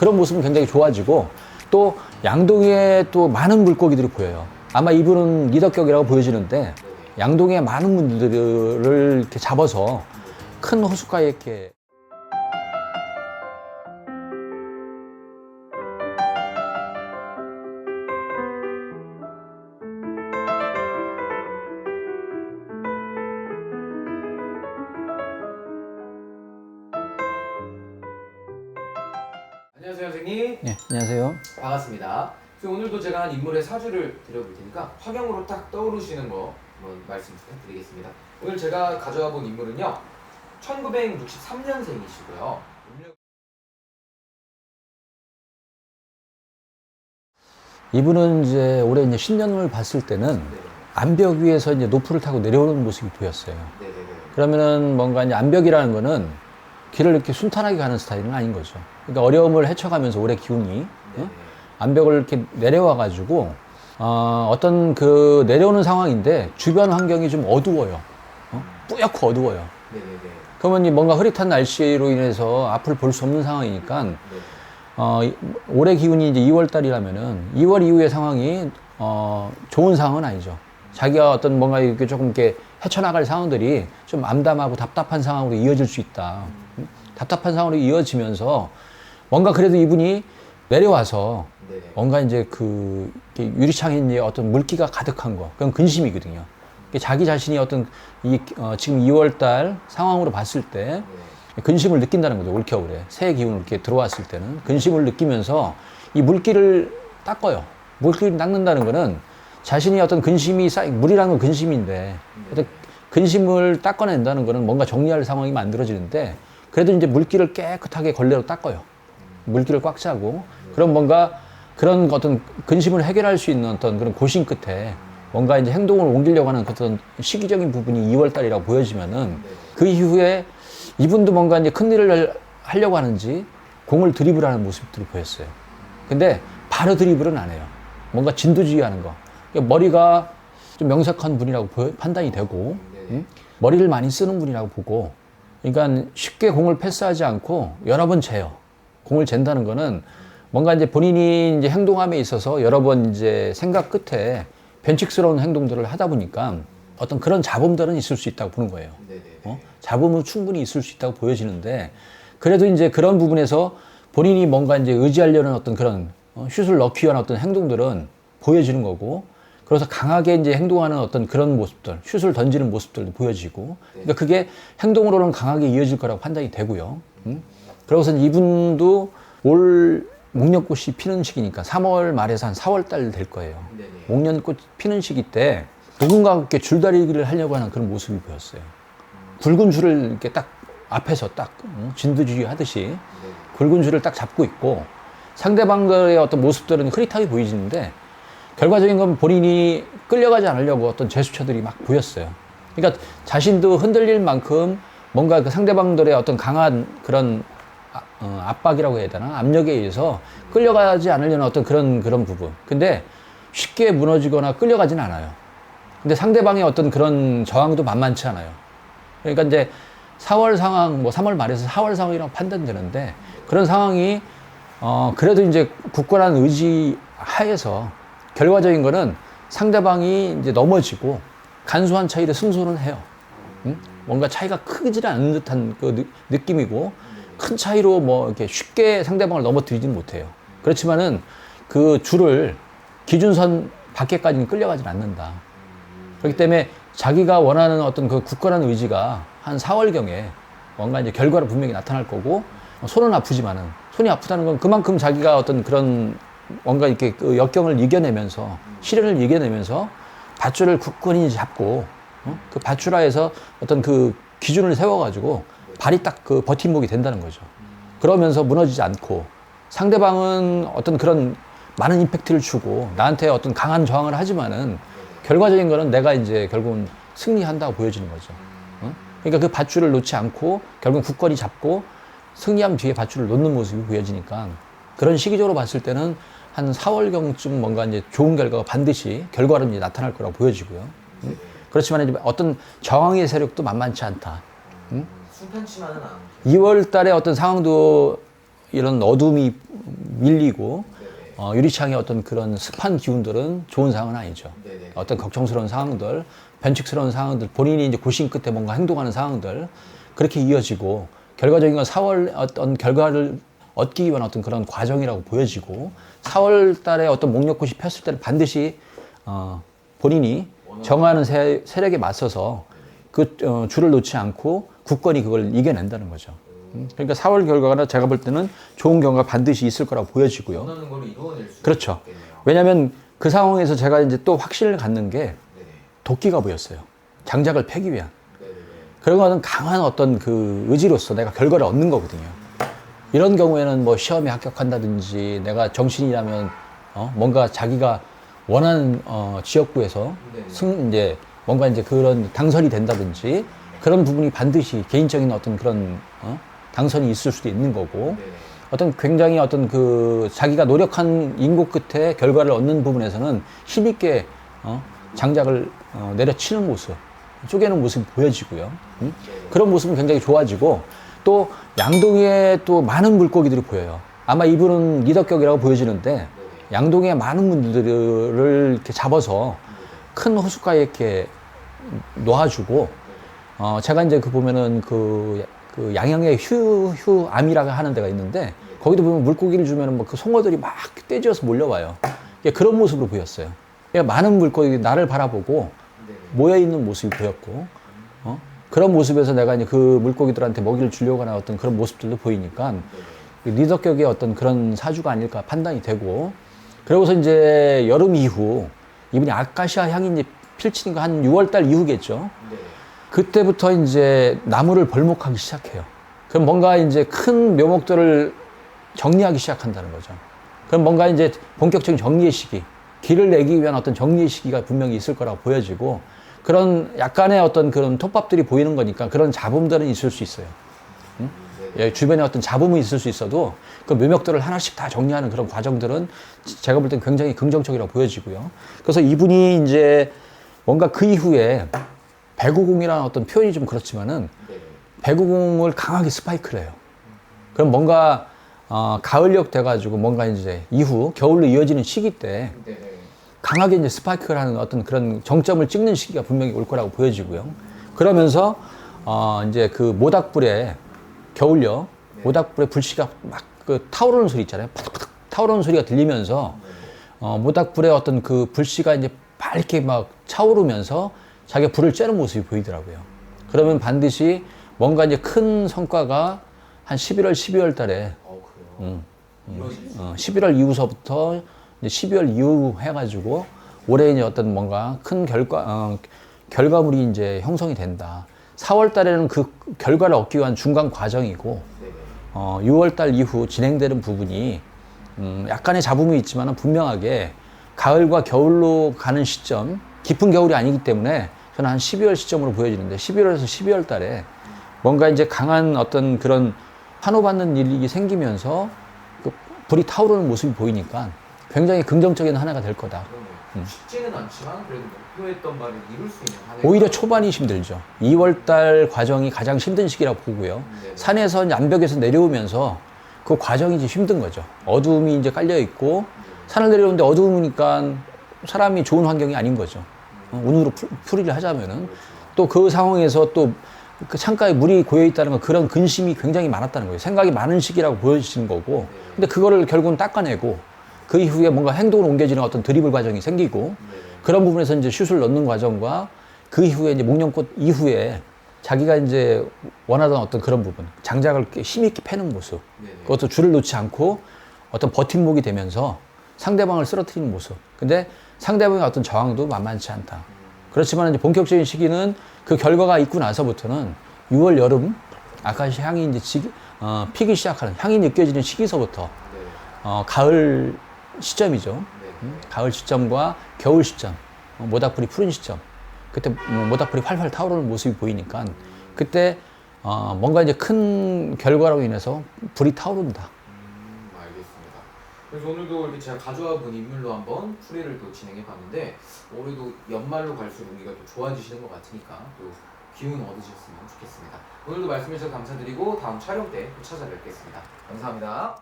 그런 모습은 굉장히 좋아지고 또 양동이에 또 많은 물고기들이 보여요. 아마 이분은 리더격이라고 보여지는데 양동이에 많은 분들을 이렇게 잡아서 큰 호숫가에 이렇게 안녕하세요 선생님. 네, 안녕하세요. 반갑습니다. 선생님, 오늘도 제가 한 인물의 사주를 드려볼 테니까 화경으로 딱 떠오르시는 거 한번 말씀 부탁드리겠습니다. 오늘 제가 가져와 본 인물은요 1963년생이시고요 이분은 이제 올해 이제 신년을 봤을 때는 암벽 위에서 이제 노프를 타고 내려오는 모습이 보였어요. 네네네. 그러면은 뭔가 이제 암벽이라는 거는 길을 이렇게 순탄하게 가는 스타일은 아닌 거죠. 그러니까 어려움을 헤쳐가면서 올해 기운이 암벽을 이렇게 내려와 가지고 어떤 그 내려오는 상황인데 주변 환경이 좀 어두워요. 뿌옇고 어두워요. 네네네. 그러면 이 뭔가 흐릿한 날씨로 인해서 앞을 볼 수 없는 상황이니까 올해 기운이 이제 2월 달이라면은 2월 이후의 상황이 좋은 상황은 아니죠. 자기가 어떤 뭔가 이렇게 조금 이렇게 헤쳐나갈 상황들이 좀 암담하고 답답한 상황으로 이어질 수 있다. 답답한 상황으로 이어지면서 뭔가 그래도 이분이 내려와서 네네. 뭔가 이제 그 유리창에 이제 어떤 물기가 가득한 거, 그건 근심이거든요. 자기 자신이 어떤 지금 2월 달 상황으로 봤을 때 근심을 느낀다는 거죠. 올겨울에 새해 기운을 이렇게 들어왔을 때는 근심을 느끼면서 이 물기를 닦아요. 물기를 닦는다는 거는 자신이 어떤 근심이 물이라는 건 근심인데 어떤 근심을 닦아낸다는 거는 뭔가 정리할 상황이 만들어지는데 그래도 이제 물기를 깨끗하게 걸레로 닦아요. 물기를 꽉 차고 그럼 뭔가 그런 어떤 근심을 해결할 수 있는 어떤 그런 고심 끝에 뭔가 이제 행동을 옮기려고 하는 어떤 시기적인 부분이 2월 달이라고 보여지면은 그 이후에 이분도 뭔가 이제 큰 일을 하려고 하는지 공을 드리블하는 모습들이 보였어요. 근데 바로 드리블은 안 해요. 뭔가 진두지휘 하는 거. 그러니까 머리가 좀 명석한 분이라고 판단이 되고, 머리를 많이 쓰는 분이라고 보고, 그러니까 쉽게 공을 패스하지 않고 여러 번 재요. 공을 잰다는 거는 뭔가 이제 본인이 이제 행동함에 있어서 여러 번 이제 생각 끝에 변칙스러운 행동들을 하다 보니까 어떤 그런 잡음들은 있을 수 있다고 보는 거예요. 잡음은 충분히 있을 수 있다고 보여지는데 그래도 이제 그런 부분에서 본인이 뭔가 이제 의지하려는 어떤 그런 슛을 넣기 위한 어떤 행동들은 보여지는 거고 그래서 강하게 이제 행동하는 어떤 그런 모습들, 슛을 던지는 모습들도 보여지고 그러니까 그게 행동으로는 강하게 이어질 거라고 판단이 되고요. 그러고서 이분도 올 목련꽃이 피는 시기니까 3월 말에서 한 4월 달 될 거예요. 목련꽃 피는 시기 때 누군가와 이렇게 줄다리기를 하려고 하는 그런 모습이 보였어요. 굵은 줄을 이렇게 딱 앞에서 딱 진두지휘 하듯이 굵은 줄을 딱 잡고 있고 상대방들의 어떤 모습들은 흐릿하게 보이지는데 결과적인 건 본인이 끌려가지 않으려고 어떤 제스처들이 막 보였어요. 그러니까 자신도 흔들릴 만큼 뭔가 그 상대방들의 어떤 강한 그런 압박이라고 해야 되나? 압력에 의해서 끌려가지 않으려는 어떤 그런 부분. 근데 쉽게 무너지거나 끌려가진 않아요. 근데 상대방의 어떤 그런 저항도 만만치 않아요. 그러니까 이제 4월 상황, 뭐 3월 말에서 4월 상황이라고 판단되는데 그런 상황이 그래도 이제 굳건한 의지 하에서 결과적인 거는 상대방이 이제 넘어지고 간소한 차이로 승소는 해요. 뭔가 차이가 크지는 않은 듯한 그 느낌이고 큰 차이로 뭐 이렇게 쉽게 상대방을 넘어뜨리지는 못해요. 그렇지만은 그 줄을 기준선 밖에까지는 끌려가진 않는다. 그렇기 때문에 자기가 원하는 어떤 그 굳건한 의지가 한 4월경에 뭔가 이제 결과로 분명히 나타날 거고 손은 아프지만은 손이 아프다는 건 그만큼 자기가 어떤 그런 뭔가 이렇게 그 역경을 이겨내면서 시련을 이겨내면서 밧줄을 굳건히 잡고 그 밧줄하에서 어떤 그 기준을 세워가지고 발이 딱 그 버팀목이 된다는 거죠. 그러면서 무너지지 않고 상대방은 어떤 그런 많은 임팩트를 주고 나한테 어떤 강한 저항을 하지만은 결과적인 거는 내가 이제 결국은 승리한다고 보여지는 거죠. 그러니까 그 밧줄을 놓지 않고 결국 굳건히 잡고 승리한 뒤에 밧줄을 놓는 모습이 보여지니까 그런 시기적으로 봤을 때는 한 4월경쯤 뭔가 이제 좋은 결과가 반드시 결과로 이제 나타날 거라고 보여지고요. 그렇지만 이제 어떤 저항의 세력도 만만치 않다. 순탄치만은 않은 2월 달에 어떤 상황도 이런 어둠이 밀리고 네네. 유리창의 어떤 그런 습한 기운들은 좋은 상황은 아니죠. 네네. 어떤 걱정스러운 상황들, 변칙스러운 상황들, 본인이 이제 고심 끝에 뭔가 행동하는 상황들 그렇게 이어지고 결과적인 건 4월 어떤 결과를 얻기 위한 어떤 그런 과정이라고 보여지고 4월 달에 어떤 목련꽃이 폈을 때는 반드시 본인이 정하는 세력에 맞서서 그 줄을 놓지 않고 굳건히 그걸 이겨낸다는 거죠. 그러니까 4월 결과가 제가 볼 때는 좋은 결과가 반드시 있을 거라고 보여지고요. 원하는 걸 이루어낼 수 그렇죠. 있겠네요. 왜냐하면 그 상황에서 제가 이제 또 확신을 갖는 게 네네. 도끼가 보였어요. 장작을 패기 위한. 네네네. 그런 거는 강한 어떤 그 의지로서 내가 결과를 얻는 거거든요. 이런 경우에는 뭐 시험에 합격한다든지 내가 정신이라면 뭔가 자기가 원하는 지역구에서 네네. 이제 뭔가 이제 그런 당선이 된다든지 그런 부분이 반드시 개인적인 어떤 그런 당선이 있을 수도 있는 거고 네네. 어떤 굉장히 어떤 그 자기가 노력한 인고 끝에 결과를 얻는 부분에서는 힘있게 장작을 내려치는 모습, 쪼개는 모습이 보여지고요. 그런 모습은 굉장히 좋아지고 또 양동이에 또 많은 물고기들이 보여요. 아마 이분은 리더격이라고 보여지는데 양동이에 많은 분들을 이렇게 잡아서 큰 호숫가에 이렇게 놓아주고 제가 이제 그 보면은 그 양양에 휴암이라고 하는 데가 있는데 거기도 보면 물고기를 주면은 뭐 그 송어들이 막 떼지어서 몰려와요. 그런 모습으로 보였어요. 많은 물고기 나를 바라보고 모여 있는 모습이 보였고 그런 모습에서 내가 이제 그 물고기들한테 먹이를 주려고 하는 어떤 그런 모습들도 보이니까 리더격의 어떤 그런 사주가 아닐까 판단이 되고 그러고서 이제 여름 이후 이분이 아카시아 향이 이제 펼치는 거 한 6월달 이후겠죠. 그때부터 이제 나무를 벌목하기 시작해요. 그럼 뭔가 이제 큰 묘목들을 정리하기 시작한다는 거죠. 그럼 뭔가 이제 본격적인 정리의 시기, 길을 내기 위한 어떤 정리의 시기가 분명히 있을 거라고 보여지고 그런 약간의 어떤 그런 톱밥들이 보이는 거니까 그런 잡음들은 있을 수 있어요. 응? 주변에 어떤 잡음이 있을 수 있어도 그 묘목들을 하나씩 다 정리하는 그런 과정들은 제가 볼 땐 굉장히 긍정적이라고 보여지고요. 그래서 이분이 이제 뭔가 그 이후에 배구공이라는 어떤 표현이 좀 그렇지만은 배구공을 강하게 스파이크를 해요. 그럼 뭔가 가을력 돼가지고 뭔가 이제 이후 겨울로 이어지는 시기 때 강하게 이제 스파이크를 하는 어떤 그런 정점을 찍는 시기가 분명히 올 거라고 보여지고요. 그러면서 이제 그 모닥불에 겨울력 모닥불에 불씨가 막 그 타오르는 소리 있잖아요. 팍팍 타오르는 소리가 들리면서 모닥불에 어떤 그 불씨가 이제 밝게 막 차오르면서 자기가 불을 쬐는 모습이 보이더라고요. 그러면 반드시 뭔가 이제 큰 성과가 한 11월, 12월 달에 11월 이후서부터 이제 12월 이후 해가지고 올해 이제 어떤 뭔가 큰 결과물이 이제 형성이 된다. 4월 달에는 그 결과를 얻기 위한 중간 과정이고 6월 달 이후 진행되는 부분이 약간의 잡음이 있지만 분명하게 가을과 겨울로 가는 시점, 깊은 겨울이 아니기 때문에 저는 한 12월 시점으로 보여지는데 11월에서 12월 달에 뭔가 이제 강한 어떤 그런 환호받는 일이 생기면서 그 불이 타오르는 모습이 보이니까 굉장히 긍정적인 한 해가 될 거다. 쉽지는 않지만 그래도 목표했던 바를 이룰 수 있는 한 해가 오히려 초반이 힘들죠. 2월 달 과정이 가장 힘든 시기라고 보고요. 산에서 암벽에서 내려오면서 그 과정이 이제 힘든 거죠. 어두움이 이제 깔려 있고 산을 내려오는데 어두우니까 사람이 좋은 환경이 아닌 거죠. 운으로 풀이를 하자면은 또 그 상황에서 또 그 창가에 물이 고여 있다는 건 그런 근심이 굉장히 많았다는 거예요. 생각이 많은 시기라고 보여지는 거고. 근데 그거를 결국은 닦아내고 그 이후에 뭔가 행동으로 옮겨지는 어떤 드리블 과정이 생기고 그런 부분에서 이제 슛을 넣는 과정과 그 이후에 이제 목련꽃 이후에 자기가 이제 원하던 어떤 그런 부분, 장작을 힘있게 패는 모습, 그것도 줄을 놓지 않고 어떤 버팀목이 되면서 상대방을 쓰러뜨리는 모습. 근데 상대방의 어떤 저항도 만만치 않다. 그렇지만 이제 본격적인 시기는 그 결과가 있고 나서부터는 6월 여름 아카시아 향이 이제 피기 시작하는 향이 느껴지는 시기서부터 가을 시점이죠. 가을 시점과 겨울 시점, 모닥불이 푸른 시점. 그때 모닥불이 활활 타오르는 모습이 보이니까 그때 뭔가 이제 큰 결과로 인해서 불이 타오른다. 알겠습니다. 그래서 오늘도 이렇게 제가 가져와 본 인물로 한번 풀이를 또 진행해 봤는데 올해도 연말로 갈수록 우리가 또 좋아지시는 것 같으니까 또 기운 얻으셨으면 좋겠습니다. 오늘도 말씀해 주셔서 감사드리고 다음 촬영 때 또 찾아뵙겠습니다. 감사합니다.